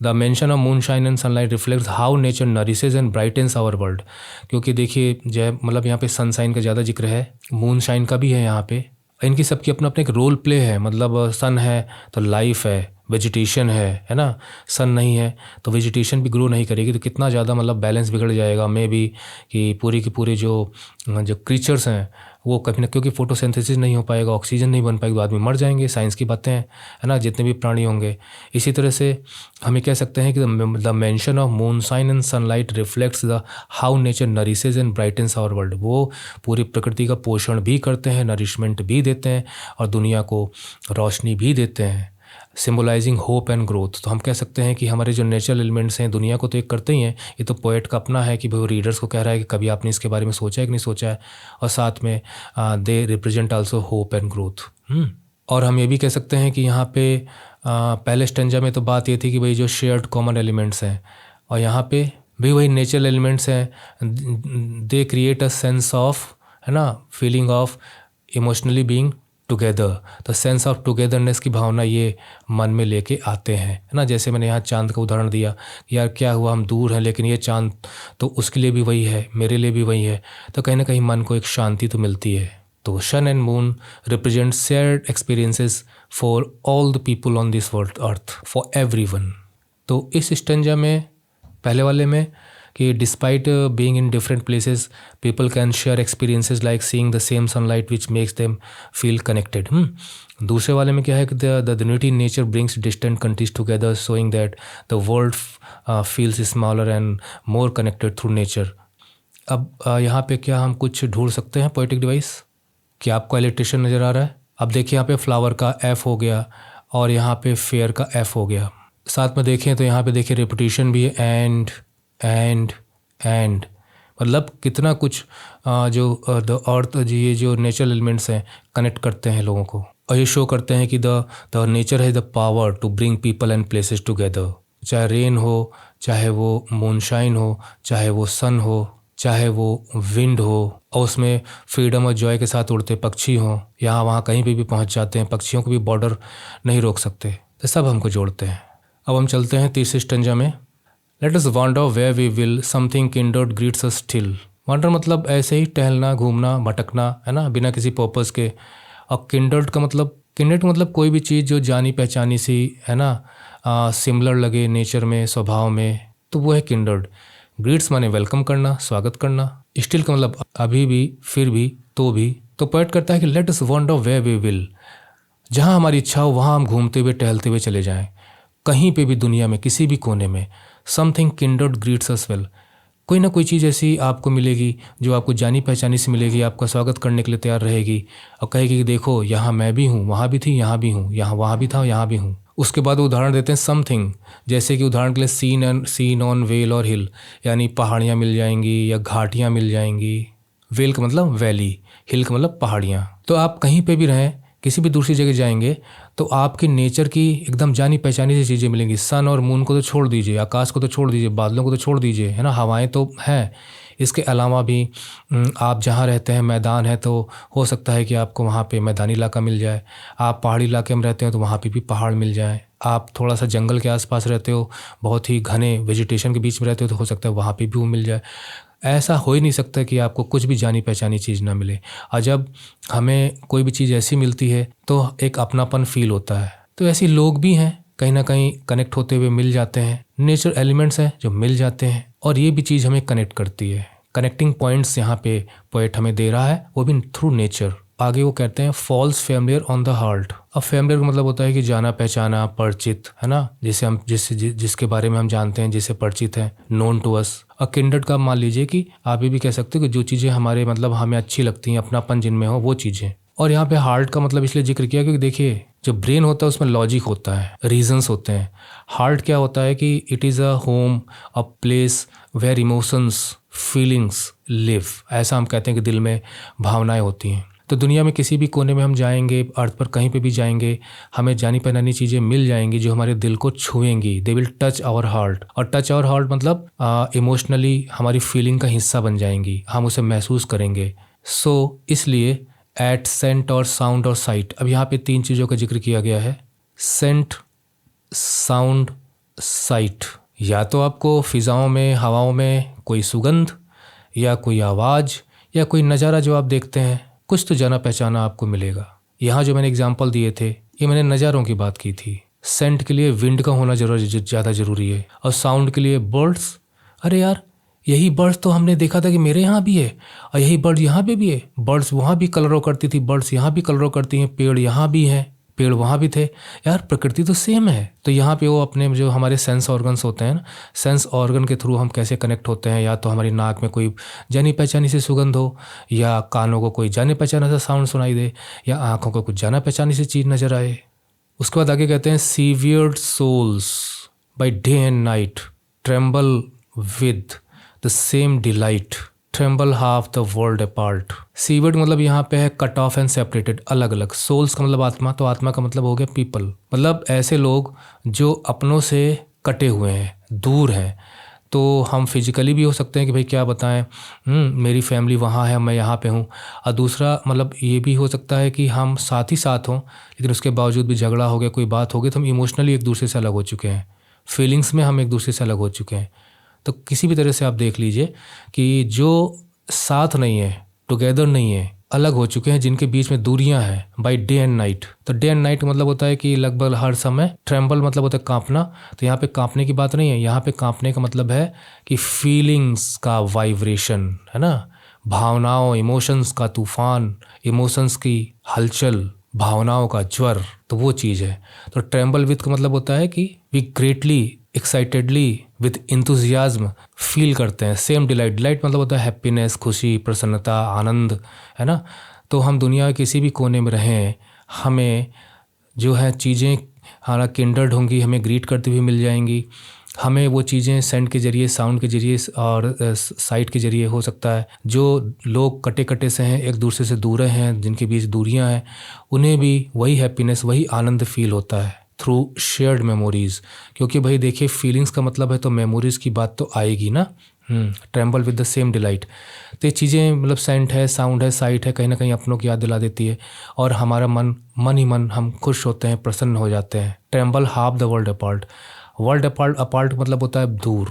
The mention of moon shine and sunlight reflects how nature nourishes and brightens our world. क्योंकि देखिए जय मतलब यहाँ पे sunshine का ज़्यादा जिक्र है, मून शाइन का भी है यहाँ पे। इनकी सबकी अपना अपना एक रोल प्ले है। मतलब सन है तो लाइफ है, वेजिटेशन है ना। सन नहीं है तो वेजिटेशन भी ग्रो नहीं करेगी, तो कितना ज़्यादा मतलब बैलेंस बिगड़ जाएगा। मे भी कि पूरी की पूरी जो क्रीचर्स हैं वो कभी ना, क्योंकि फोटोसिंथेसिस नहीं हो पाएगा, ऑक्सीजन नहीं बन पाएगी, तो आदमी मर जाएंगे। साइंस की बातें हैं, है ना, जितने भी प्राणी होंगे। इसी तरह से हमें कह सकते हैं कि the mention of moon shine and sunlight reflects the how nature nourishes and brightens our world. वो पूरी प्रकृति का पोषण भी करते हैं, नरिशमेंट भी देते हैं, और दुनिया को रोशनी भी देते हैं, सिम्बलाइजिंग होप एंड ग्रोथ। तो हम कह सकते हैं कि हमारे जो नेचुरल एलिमेंट्स हैं दुनिया को तो एक करते ही हैं। ये तो पोएट का अपना है कि भाई वो रीडर्स को कह रहा है कि कभी आपने इसके बारे में सोचा है कि नहीं सोचा है, और साथ में they represent also hope and growth. और हम ये भी कह सकते हैं कि यहाँ पे पहले स्टेंजा में तो बात ये थी कि भाई जो शेयर्ड कॉमन एलिमेंट्स हैं, और यहाँ पे भी वही नेचुरल एलिमेंट्स हैं, they create a sense of, है ना, feeling of emotionally being together. तो सेंस ऑफ टुगेदरनेस की भावना ये मन में लेके आते हैं, है ना। जैसे मैंने यहाँ चांद का उदाहरण दिया, यार क्या हुआ, हम दूर हैं लेकिन ये चांद तो उसके लिए भी वही है, मेरे लिए भी वही है, तो कहीं ना कहीं मन को एक शांति तो मिलती है। तो sun and moon represent shared experiences for all the people on this world earth, for everyone. तो इस स्टेंजा में पहले वाले में कि despite being in different places people can share experiences like seeing the same sunlight which makes them feel connected. दूसरे वाले में क्या है कि the unity in nature brings distant countries together showing that the world feels smaller and more connected through nature. अब यहाँ पे क्या हम कुछ ढूंढ सकते हैं पोएटिक डिवाइस? क्या आपको इलेक्ट्रिशियन नज़र आ रहा है? अब देखिए यहाँ पे फ्लावर का एफ हो गया और यहाँ पे फेयर का एफ हो गया। साथ में देखें तो यहाँ पे देखिए रेपुटेशन भी है, एंड मतलब कितना कुछ जो द अर्थ ये जो नेचुरल एलिमेंट्स हैं कनेक्ट करते हैं लोगों को, और ये शो करते हैं कि the nature has the power to bring people and places together. चाहे रेन हो, चाहे वो मूनशाइन हो, चाहे वो सन हो, चाहे वो विंड हो, और उसमें फ्रीडम और जॉय के साथ उड़ते पक्षी हों, यहाँ वहाँ कहीं भी पहुँच जाते हैं। पक्षियों को भी बॉर्डर नहीं रोक सकते, तो सब हमको जोड़ते हैं। अब हम चलते हैं तीसरी स्टंजा में। Let us wander where we will, something kindred greets us still. Wander मतलब ऐसे ही टहलना, घूमना, भटकना, है ना, बिना किसी पर्पस के। और किंडर्ड का मतलब कोई भी चीज़ जो जानी पहचानी सी, है ना, सिमिलर लगे नेचर में, स्वभाव में, तो वो है किंडर्ड। ग्रीट्स माने वेलकम करना, स्वागत करना। स्टिल का मतलब अभी भी, फिर भी, तो भी। तो पोएट करता है कि let us wander where we will, जहाँ हमारी इच्छा हो वहाँ हम घूमते हुए टहलते हुए चले जाएं, कहीं पे भी दुनिया में, किसी भी कोने में। समथिंग किंडर्ड ग्रीट्स अस वेल, कोई ना कोई चीज़ ऐसी आपको मिलेगी जो आपको जानी पहचानी से मिलेगी, आपका स्वागत करने के लिए तैयार रहेगी और कहेगी कि देखो यहाँ मैं भी हूँ, वहाँ भी थी, यहाँ भी हूँ, यहाँ वहाँ भी था, यहाँ भी हूँ। उसके बाद वो उदाहरण देते हैं समथिंग, जैसे कि उदाहरण के लिए सीन ऑन वेल और हिल, यानी पहाड़ियाँ मिल जाएंगी या घाटियाँ मिल जाएंगी। वेल का मतलब वैली, हिल का मतलब पहाड़ियाँ। तो आप कहीं पे भी रहें, किसी भी दूसरी जगह जाएंगे तो आपके नेचर की एकदम जानी पहचानी सी चीज़ें मिलेंगी। सन और मून को तो छोड़ दीजिए, आकाश को तो छोड़ दीजिए, बादलों को तो छोड़ दीजिए, है ना, हवाएं तो हैं। इसके अलावा भी आप जहाँ रहते हैं मैदान है, तो हो सकता है कि आपको वहाँ पे मैदानी इलाका मिल जाए। आप पहाड़ी इलाके में रहते हो तो वहाँ पे भी पहाड़ मिल जाए। आप थोड़ा सा जंगल के आसपास रहते हो, बहुत ही घने वेजिटेशन के बीच में रहते हो, तो हो सकता है वहाँ पे भी वो मिल जाए। ऐसा हो ही नहीं सकता कि आपको कुछ भी जानी पहचानी चीज़ ना मिले। और जब हमें कोई भी चीज़ ऐसी मिलती है तो एक अपनापन फील होता है। तो ऐसे लोग भी हैं, कहीं ना कहीं कनेक्ट होते हुए मिल जाते हैं। नेचर एलिमेंट्स हैं जो मिल जाते हैं, और ये भी चीज़ हमें कनेक्ट करती है। कनेक्टिंग पॉइंट्स यहाँ पे पोएट हमें दे रहा है, वो भी थ्रू नेचर। आगे वो कहते हैं falls familiar on the heart. अब फैमिलियर का मतलब होता है कि जाना पहचाना, परिचित, है ना, जिसके बारे में हम जानते हैं, जिससे परिचित हैं, नोन टू अस। और किंडर्ड का मान लीजिए कि आप ये भी कह सकते हो कि जो चीज़ें हमारे मतलब हमें अच्छी लगती हैं, अपनापन जिनमें हो, वो चीज़ें। और यहाँ पे हार्ट का मतलब इसलिए जिक्र किया क्योंकि देखिए जो ब्रेन होता है उसमें लॉजिक होता है, रीजंस होते हैं। हार्ट क्या होता है कि it is a home, a place where emotions, feelings live. ऐसा हम कहते हैं कि दिल में भावनाएं होती हैं। तो दुनिया में किसी भी कोने में हम जाएंगे, अर्थ पर कहीं पे भी जाएंगे, हमें जानी पहचानी चीज़ें मिल जाएंगी जो हमारे दिल को छुएंगी। They will touch our heart. और टच आवर हार्ट मतलब इमोशनली हमारी फीलिंग का हिस्सा बन जाएंगी, हम उसे महसूस करेंगे। सो इसलिए एट सेंट और साउंड और साइट। अब यहाँ पे 3 चीज़ों का जिक्र किया गया है, सेंट, साउंड, साइट। या तो आपको फिज़ाओं में, हवाओं में कोई सुगंध या कोई आवाज़ या कोई नज़ारा जो आप देखते हैं, कुछ तो जाना पहचाना आपको मिलेगा। यहाँ जो मैंने एग्जाम्पल दिए थे, ये मैंने नज़ारों की बात की थी। सेंट के लिए विंड का होना ज़्यादा ज़रूरी है, और साउंड के लिए बर्ड्स। अरे यार, यही बर्ड्स तो हमने देखा था कि मेरे यहाँ भी है, और यही बर्ड यहाँ पे भी है। बर्ड्स वहाँ भी कलरव करती थी, बर्ड्स यहाँ भी कलरव करती हैं, पेड़ यहाँ भी हैं, पेड़ वहाँ भी थे। यार प्रकृति तो सेम है। तो यहाँ पे वो अपने जो हमारे सेंस ऑर्गन्स होते हैं ना, सेंस ऑर्गन के थ्रू हम कैसे कनेक्ट होते हैं। या तो हमारी नाक में कोई जानी पहचानी सी सुगंध हो, या कानों को कोई जाने पहचाना सा साउंड सुनाई दे, या आँखों को कुछ जाना पहचानी सी चीज़ नज़र आए। उसके बाद आगे कहते हैं severed souls by day and night tremble with the same delight, tremble half the world apart. Severed मतलब यहाँ पे है कट ऑफ एंड सेपरेटेड, अलग अलग। सोल्स का मतलब आत्मा, तो आत्मा का मतलब हो गया पीपल, मतलब ऐसे लोग जो अपनों से कटे हुए हैं, दूर हैं। तो हम फिजिकली भी हो सकते हैं कि भाई क्या बताएं, मेरी फैमिली वहाँ है, मैं यहाँ पे हूँ। और दूसरा मतलब ये भी हो सकता है कि हम साथ ही साथ हों, लेकिन उसके बावजूद भी झगड़ा हो गया, कोई बात हो गई, तो हम इमोशनली एक दूसरे से अलग हो चुके हैं, फीलिंग्स में हम एक दूसरे से अलग हो चुके हैं। तो किसी भी तरह से आप देख लीजिए कि जो साथ नहीं है, टुगेदर नहीं है, अलग हो चुके हैं, जिनके बीच में दूरियां हैं बाय डे एंड नाइट। तो डे एंड नाइट मतलब होता है कि लगभग हर समय, ट्रेम्बल मतलब होता है कांपना। तो यहाँ पे कांपने की बात नहीं है, यहाँ पे कांपने का मतलब है कि फीलिंग्स का वाइब्रेशन, है ना, भावनाओं, इमोशंस का तूफान, इमोशंस की हलचल, भावनाओं का ज्वर, तो वो चीज़ है। तो ट्रेम्बल विथ का मतलब होता है कि we greatly, excitedly, with enthusiasm feel करते हैं। सेम डिलाइट, डिलाइट मतलब होता है हैप्पीनेस, खुशी, प्रसन्नता, आनंद, है ना। तो हम दुनिया के किसी भी कोने में रहें, हमें जो है चीज़ें हालांकि किंडर्ड होंगी, हमें ग्रीट करती हुई मिल जाएंगी। हमें वो चीज़ें सेंड के ज़रिए, साउंड के ज़रिए और साइट के ज़रिए हो सकता है। जो लोग कटे कटे से हैं, एक दूसरे से दूर हैं, जिनके बीच दूरियां हैं, उन्हें भी वही हैप्पीनेस, वही आनंद फील होता है थ्रू शेयर्ड मेमोरीज़। क्योंकि भाई देखिए, फीलिंग्स का मतलब है तो मेमोरीज़ की बात तो आएगी ना। Tremble with the same delight. तो ये चीज़ें मतलब सेंट है, साउंड है, साइट है, कहीं ना कहीं अपनों की याद दिला देती है, और हमारा मन ही मन हम खुश होते हैं, प्रसन्न हो जाते हैं। Tremble half the world apart. World apart, apart मतलब होता है दूर,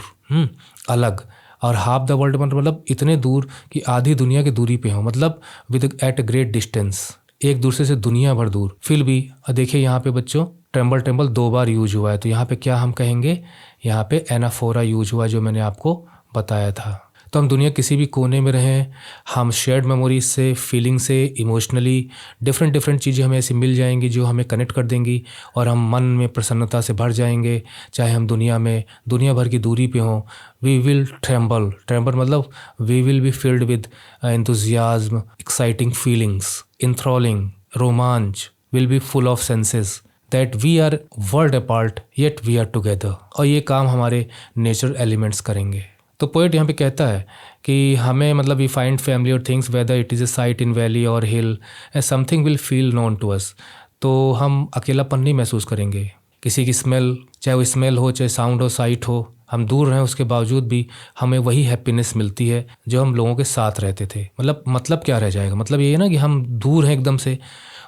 अलग, और हाफ द वर्ल्ड मतलब इतने दूर कि आधी दुनिया की दूरी पे हो, मतलब with at a great distance, एक दूसरे से दुनिया भर दूर। फिर भी देखिए यहाँ पे बच्चों, ट्रेम्बल ट्रेम्बल 2 बार यूज हुआ है, तो यहाँ पे क्या हम कहेंगे, यहाँ पे एनाफोरा यूज हुआ, जो मैंने आपको बताया था। तो हम दुनिया किसी भी कोने में रहें, हम शेयर्ड मेमोरीज से, फीलिंग से, इमोशनली डिफरेंट डिफरेंट चीज़ें हमें ऐसी मिल जाएंगी जो हमें कनेक्ट कर देंगी, और हम मन में प्रसन्नता से भर जाएंगे। चाहे हम दुनिया में दुनिया भर की दूरी पे हों, वी विल ट्रेम्बल, ट्रेम्बल मतलब we will be filled with enthusiasm, exciting feelings, enthralling रोमांच, will be full of senses that we are world apart yet we are together. और ये काम हमारे नेचुरल एलिमेंट्स करेंगे। तो पोएट यहाँ पे कहता है कि हमें मतलब वी फाइंड फैमिली और things whether it is a sight in valley और hill, and something will feel known to us. तो हम अकेलापन नहीं महसूस करेंगे। किसी की स्मेल, चाहे वो स्मेल हो, चाहे साउंड हो, साइट हो, हम दूर रहें उसके बावजूद भी हमें वही हैप्पीनेस मिलती है जो हम लोगों के साथ रहते थे। मतलब क्या रह जाएगा, मतलब ये है ना कि हम दूर हैं एकदम से,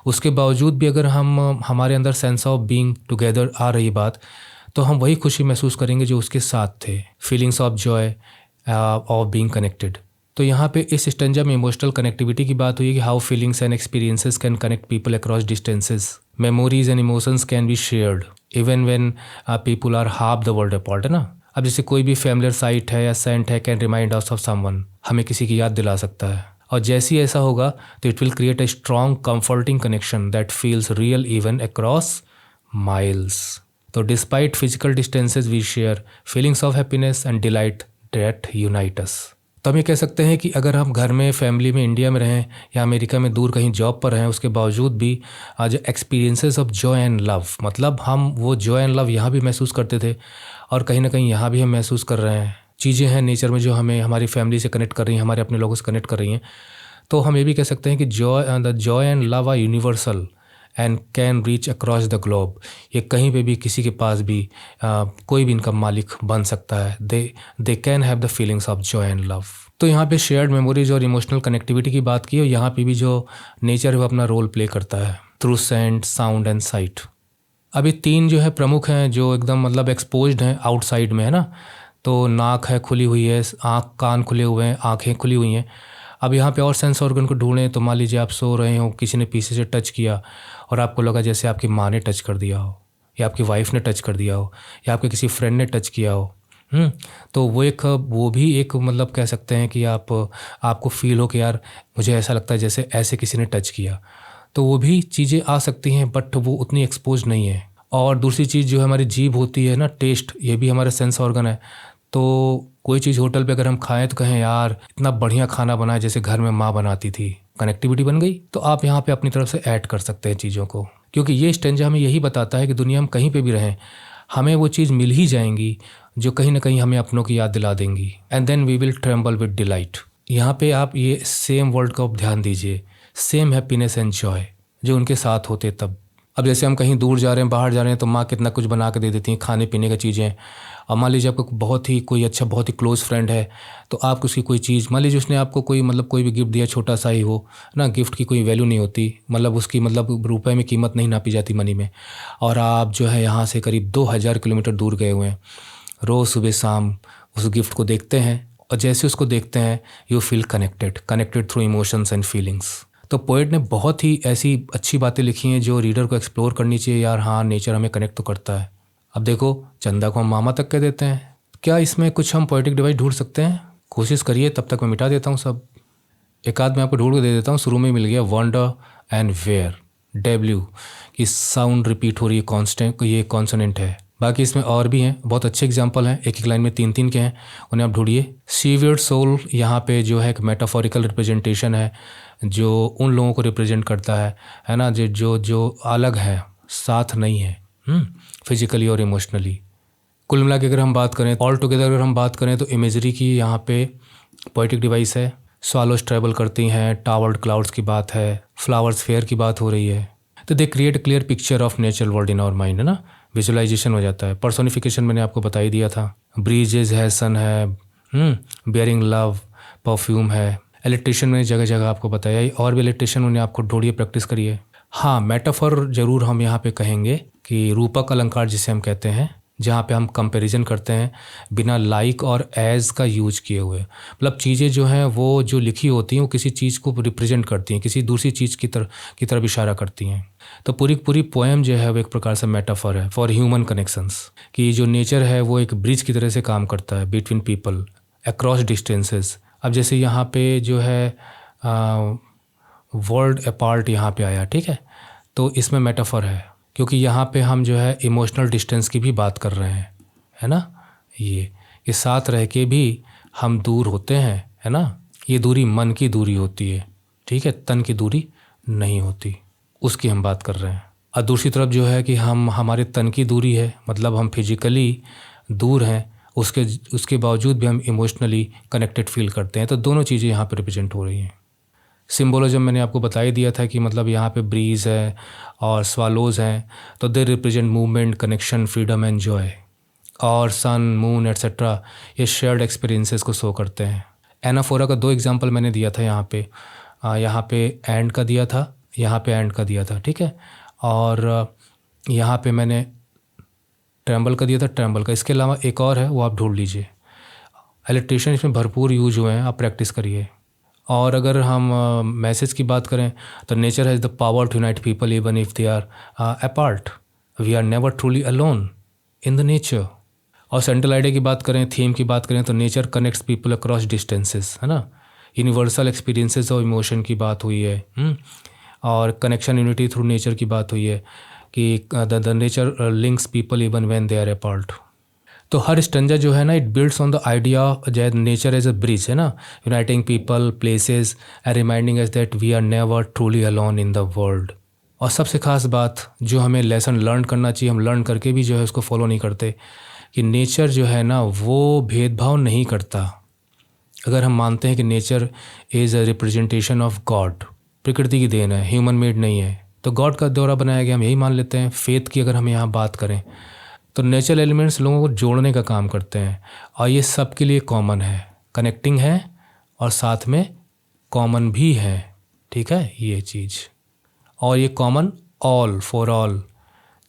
उसके बावजूद भी अगर हम हमारे अंदर सेंस ऑफ बीइंग टुगेदर आ रही बात, तो हम वही खुशी महसूस करेंगे जो उसके साथ थे। Feelings of Joy of being connected. तो यहाँ पे इस स्टेंजा में इमोशनल कनेक्टिविटी की बात हुई है कि how feelings and experiences can connect people across distances. Memories and emotions can be shared even when people are half the world apart, है ना। अब जैसे कोई भी फैमिलियर साइट है या सेंट है, can remind us of someone, हमें किसी की याद दिला सकता है। और जैसे ही ऐसा होगा तो it will create a strong comforting connection that feels real even across miles. तो despite physical distances we share feelings of happiness and delight that unite us. तो हम ये कह सकते हैं कि अगर हम घर में, फैमिली में, इंडिया में रहें या अमेरिका में दूर कहीं जॉब पर रहें, उसके बावजूद भी आज experiences of Joy and love, मतलब हम वो जॉय एंड लव यहाँ भी महसूस करते थे और कहीं ना कहीं यहाँ भी हम महसूस कर रहे हैं। चीज़ें हैं नेचर में जो हमें हमारी फैमिली से कनेक्ट कर रही हैं, हमारे अपने लोगों से कनेक्ट कर रही हैं। तो हम ये भी कह सकते हैं कि the joy and love are universal and can reach across the globe. ये कहीं पे भी, किसी के पास भी कोई भी इनका मालिक बन सकता है। They can have the feelings of Joy and love. तो यहाँ पे शेयर्ड मेमोरीज और इमोशनल कनेक्टिविटी की बात की, और यहाँ पे भी जो नेचर है वो अपना रोल प्ले करता है through scent, sound and sight. अभी 3 जो है प्रमुख हैं जो एकदम मतलब एक्सपोज्ड हैं आउटसाइड में, है ना। तो नाक है, खुली हुई है, आँख कान खुले हुए हैं, आँखें खुली हुई हैं। अब यहाँ पे और सेंस ऑर्गन को ढूंढें तो मान लीजिए आप सो रहे हो, किसी ने पीछे से टच किया और आपको लगा जैसे आपकी माँ ने टच कर दिया हो, या आपकी वाइफ ने टच कर दिया हो, या आपके किसी फ्रेंड ने टच किया हो। तो वो भी एक मतलब कह सकते हैं कि आपको फील हो कि यार मुझे ऐसा लगता है जैसे ऐसे किसी ने टच किया। तो वो भी चीज़ें आ सकती हैं, बट वो उतनी एक्सपोज नहीं है। और दूसरी चीज़ जो हमारी जीभ होती है ना, टेस्ट, ये भी हमारा सेंस ऑर्गन है। तो कोई चीज़ होटल पे अगर हम खाएं तो कहें यार इतना बढ़िया खाना बना है जैसे घर में माँ बनाती थी, कनेक्टिविटी बन गई। तो आप यहाँ पे अपनी तरफ से ऐड कर सकते हैं चीज़ों को, क्योंकि ये स्टेंजा हमें यही बताता है कि दुनिया में कहीं पे भी रहें, हमें वो चीज़ मिल ही जाएंगी जो कहीं ना कहीं हमें अपनों की याद दिला देंगी। And then we will tremble with delight. यहाँ पे आप ये सेम वर्ड का ध्यान दीजिए, सेम हैप्पीनेस एंड जॉय जो उनके साथ होते तब। अब जैसे हम कहीं दूर जा रहे हैं, बाहर जा रहे हैं, तो माँ कितना कुछ बना के दे देती हैं, खाने पीने का चीज़ें। अब मान लीजिए आपको बहुत ही कोई अच्छा, बहुत ही क्लोज फ्रेंड है, तो आप उसकी कोई चीज़, मान लीजिए उसने आपको कोई भी गिफ्ट दिया, छोटा सा ही हो ना, गिफ्ट की कोई वैल्यू नहीं होती, मतलब उसकी रुपए में कीमत नहीं नापी जाती, मनी में। और आप जो है यहाँ से करीब 2000 किलोमीटर दूर गए हुए हैं, रोज़ सुबह शाम उस गिफ्ट को देखते हैं, और जैसे उसको देखते हैं you feel connected through emotions and feelings. तो पोएट ने बहुत ही ऐसी अच्छी बातें लिखी हैं जो रीडर को एक्सप्लोर करनी चाहिए। यार हाँ, नेचर हमें कनेक्ट तो करता है। अब देखो, चंदा को हम मामा तक कह देते हैं, क्या इसमें कुछ हम पोएटिक डिवाइस ढूंढ सकते हैं? कोशिश करिए, तब तक मैं मिटा देता हूँ सब। एक आध मैं आपको ढूंढ के दे देता हूँ। शुरू में मिल गया वंडर एंड वेयर, डब्ल्यू की साउंड रिपीट हो रही है, कॉन्स्टेंट, ये कॉन्सोनेंट है। बाकी इसमें और भी हैं, बहुत अच्छे एग्जांपल हैं, एक एक लाइन में 3-3 के हैं, उन्हें आप ढूंढिए। सीवियर्ड सोल यहाँ पे जो है एक मेटाफोरिकल रिप्रेजेंटेशन है जो उन लोगों को रिप्रेजेंट करता है ना, जो जो जो अलग है, साथ नहीं है फिजिकली और इमोशनली। कुल मिला के अगर हम बात करें, ऑल टुगेदर अगर हम बात करें, तो इमेजरी की यहाँ पे पोएटिक डिवाइस है। स्वालोज ट्रैवल करती हैं, टावर्ड क्लाउड्स की बात है, फ्लावर्स फेयर की बात हो रही है। तो they create clear picture of natural world in our mind, है ना, विजुअलाइजेशन हो जाता है। पर्सोनिफिकेशन मैंने आपको बता ही दिया था। ब्रीजेज है, सन है, बियरिंग लव, परफ्यूम है। इलेक्ट्रिशियन मैंने जगह जगह आपको बताया ही, और भी इलेक्ट्रिशियन उन्हें आपको ढूंढिए, प्रैक्टिस करिए। हाँ, मेटाफर जरूर हम यहाँ पे कहेंगे कि रूपक अलंकार जिसे हम कहते हैं, जहाँ पे हम कंपैरिजन करते हैं बिना लाइक और एज का यूज किए हुए। मतलब चीज़ें जो हैं वो जो लिखी होती हैं वो किसी चीज़ को रिप्रेजेंट करती हैं, किसी दूसरी चीज़ की तरफ इशारा करती हैं। तो पूरी पोएम जो है वो एक प्रकार से मेटाफर है फॉर ह्यूमन कनेक्शंस, कि जो नेचर है वो एक ब्रिज की तरह से काम करता है बिटवीन पीपल अक्रॉस डिस्टेंसेस। अब जैसे यहाँ पे जो है वर्ल्ड अपार्ट यहाँ पे आया, ठीक है, तो इसमें मेटाफर है क्योंकि यहाँ पे हम जो है इमोशनल डिस्टेंस की भी बात कर रहे हैं, है ना। ये साथ रह के भी हम दूर होते हैं, है ना। ये दूरी मन की दूरी होती है, ठीक है, तन की दूरी नहीं होती, उसकी हम बात कर रहे हैं। और दूसरी तरफ जो है कि हमारे तन की दूरी है, मतलब हम फिजिकली दूर हैं, उसके बावजूद भी हम इमोशनली कनेक्टेड फील करते हैं। तो दोनों चीज़ें यहाँ पे रिप्रेजेंट हो रही हैं। सिम्बोलिज्म मैंने आपको बता ही दिया था कि मतलब यहाँ पे ब्रीज है और स्वालोज हैं, तो they represent movement, connection, freedom and Joy. और सन, मून एट्सेट्रा ये शेयर्ड एक्सपीरियंसेस को शो करते हैं। एनाफोरा का 2 एग्जांपल मैंने दिया था यहाँ पे एंड का दिया था, यहाँ पे एंड का दिया था, ठीक है, और यहाँ पे मैंने ट्रैम्बल का दिया था, ट्रैम्बल का। इसके अलावा एक और है, वो आप ढूंढ लीजिए। इलेक्ट्रिशियन इसमें भरपूर यूज हुए हैं, आप प्रैक्टिस करिए। और अगर हम मैसेज की बात करें तो nature has the power to unite people even if they are apart, we are never truly alone in the nature. और सेंट्रल आइडिया की बात करें, थीम की बात करें, तो nature connects people across distances, है ना। यूनिवर्सल एक्सपीरियंसेस और इमोशन की बात हुई है, और कनेक्शन यूनिटी थ्रू नेचर की बात हुई है कि the nature links people even when they are apart. तो हर स्टैंजा जो है ना, it builds on the idea that nature as a bridge, है ना, uniting people, places and reminding us that we are never truly alone in the world. और सबसे खास बात जो हमें लेसन लर्न करना चाहिए, हम लर्न करके भी जो है उसको फॉलो नहीं करते, कि नेचर जो है ना वो भेदभाव नहीं करता। अगर हम मानते हैं कि nature is a representation of God, प्रकृति की देन है, ह्यूमन मेड नहीं है, तो गॉड का द्वारा बनाया गया, हम यही मान लेते हैं। फेथ की अगर हम यहाँ बात करें तो नेचुरल एलिमेंट्स लोगों को जोड़ने का काम करते हैं, और ये सब के लिए कॉमन है, कनेक्टिंग है और साथ में कॉमन भी है, ठीक है, ये चीज़। और ये कॉमन ऑल फॉर ऑल,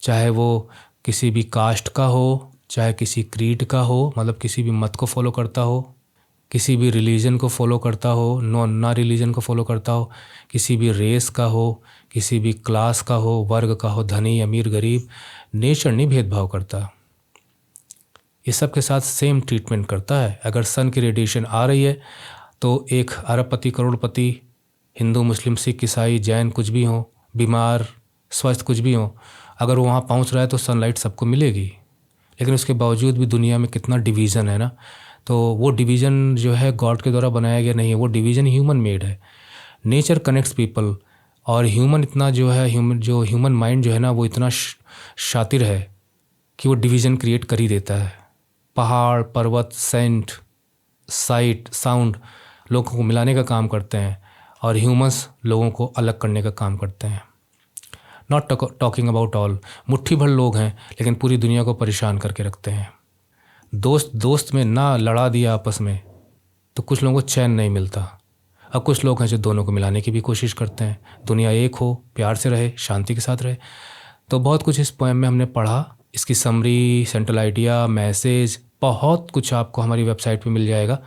चाहे वो किसी भी कास्ट का हो, चाहे किसी क्रीड का हो, मतलब किसी भी मत को फॉलो करता हो, किसी भी रिलीजन को फॉलो करता हो, ना रिलीजन को फॉलो करता हो, किसी भी रेस का हो, किसी भी क्लास का हो, वर्ग का हो, धनी अमीर गरीब, नेचर नहीं भेदभाव करता, ये सब के साथ सेम ट्रीटमेंट करता है। अगर सन की रेडिएशन आ रही है तो एक अरबपति, करोड़पति, हिंदू, मुस्लिम, सिख, ईसाई, जैन कुछ भी हो, बीमार, स्वस्थ कुछ भी हो, अगर वो वहाँ पहुँच रहा है तो सनलाइट सबको मिलेगी। लेकिन उसके बावजूद भी दुनिया में कितना डिवीज़न है ना, तो वो डिवीज़न जो है गॉड के द्वारा बनाया गया नहीं है, वो डिवीज़न ह्यूमन मेड है। नेचर कनेक्ट्स पीपल, और ह्यूमन इतना जो है, ह्यूमन माइंड जो है ना वो इतना शातिर है कि वो डिवीज़न क्रिएट कर ही देता है। पहाड़, पर्वत, सेंट, साइट, साउंड लोगों को मिलाने का काम करते हैं, और ह्यूमंस लोगों को अलग करने का काम करते हैं। नॉट टॉकिंग अबाउट ऑल, मुट्ठी भर लोग हैं लेकिन पूरी दुनिया को परेशान करके रखते हैं। दोस्त में ना लड़ा दिया आपस में तो कुछ लोगों को चैन नहीं मिलता। अब कुछ लोग हैं जो दोनों को मिलाने की भी कोशिश करते हैं, दुनिया एक हो, प्यार से रहे, शांति के साथ रहे। तो बहुत कुछ इस पोएम में हमने पढ़ा, इसकी समरी, सेंट्रल आइडिया, मैसेज, बहुत कुछ आपको हमारी वेबसाइट पे मिल जाएगा,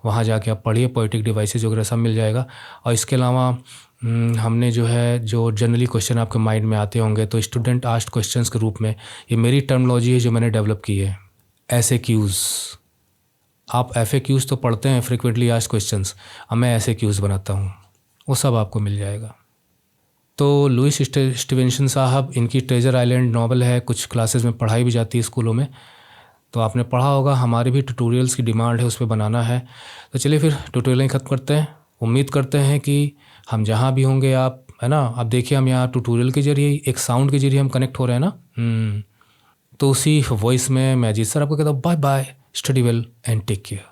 वहाँ जाके आप पढ़िए, पोएटिक डिवाइसेस वगैरह सब मिल जाएगा। और इसके अलावा हमने जो है जो जनरली क्वेश्चन आपके माइंड में आते होंगे तो स्टूडेंट आस्क्ड क्वेश्चंस के रूप में, ये मेरी टर्मिनोलॉजी है जो मैंने डेवलप की है। FAQs, आप FAQs तो पढ़ते हैं, फ्रिक्वेंटली आस्क्ड क्वेश्चंस, अब मैं FAQs बनाता हूँ, वो सब आपको मिल जाएगा। तो लुइस स्टीवेंसन साहब, इनकी ट्रेजर आइलैंड नॉवल है, कुछ क्लासेस में पढ़ाई भी जाती है स्कूलों में, तो आपने पढ़ा होगा। हमारे भी ट्यूटोरियल्स की डिमांड है, उस पर बनाना है। तो चलिए फिर ट्यूटोरियल ख़त्म करते हैं। उम्मीद करते हैं कि हम जहाँ भी होंगे आप, है ना, अब देखिए हम यहाँ ट्यूटोरियल के जरिए एक साउंड के जरिए हम कनेक्ट हो रहे हैं ना। तो उसी वॉइस में मैं अजीत सर आपको कहता हूँ bye bye, study well and take care.